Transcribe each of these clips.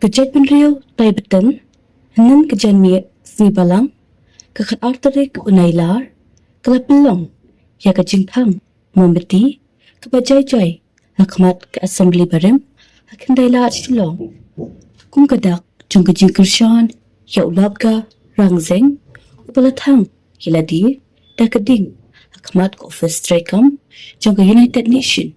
Kejat penriu Tibetan, Henan kejan miet Sibalang, Kekat arterik unailar, Kelapelong, Ya kejing thang, Mombeti, Kebajai-jai, Hakmat ke Assembly Barem, Hakendaila Shilong, Kum kadak, Jung kejing kershan, Ya ulabga, Rangzeng, Upalathang, Hiladi, Da keding, Hakmat ke Office Strakam, Jung ke United Nation,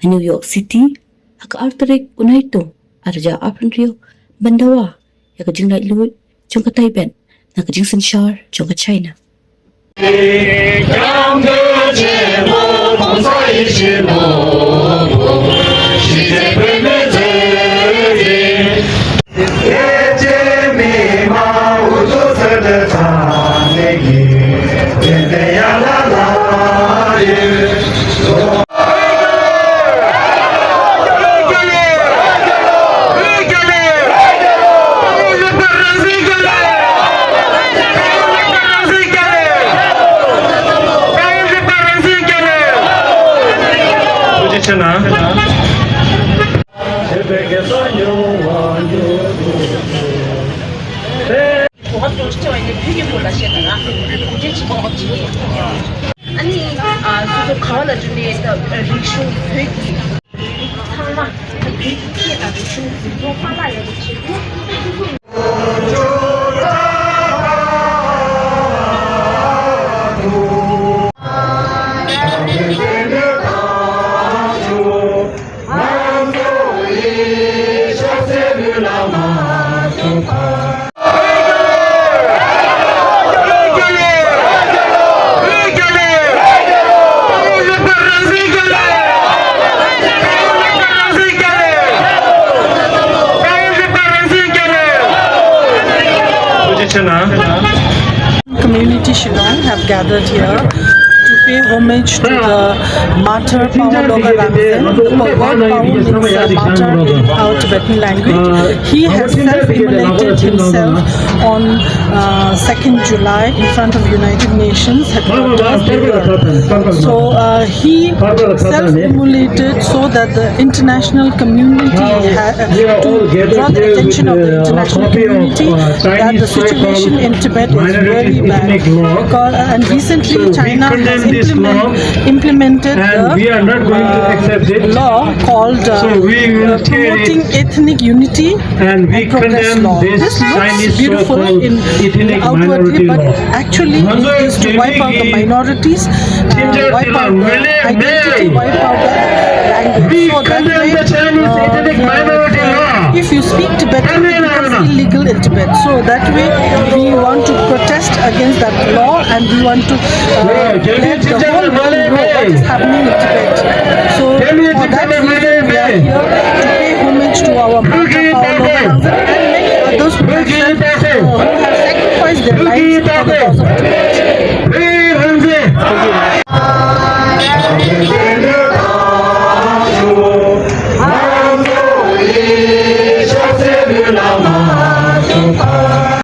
New York City, Hak arterik unaito, Arja Aprenrio, Bandawa, Ya kejing laitluid, Jung ke Tibet, Na kejing Senshar, Jung ke China. 两个节目同在一起努力，世界毁灭自己，世界迷茫无助色的长内衣，天天呀啦啦的。고맙다고 시켜와 있는 폐기물 시에다가 이제 집어넣지. 아니 그거 가와나 준비해서 릭슈 폐기 상마 폐기에다 릭슈 또 화나요 치고. Community Shillong have gathered here to pay homage to the martyr Pawaloga Rangzeng. The word Pawa means martyr in our Tibetan language. He has self-immolated himself on 2nd July in front of United Nations headquarters. So he self-immolated so that the international community to draw the attention of the international community that the situation in Tibet is really bad. And recently China has implemented the law called Promoting Ethnic Unity and Progress Law. This looks beautiful outwardly, but actually it is to wipe out the minorities, wipe out the identity, wipe out the language. So that way, if you speak Tibetan, it becomes illegal in Tibet. So that way, we want to protest against that law, and we want to let the whole world know what is happening in Tibet. So for that reason, we are here to pay homage to our Martyr Pawaloga Rangzeng and many others who have sacrificed their lives for the cause of Tibet.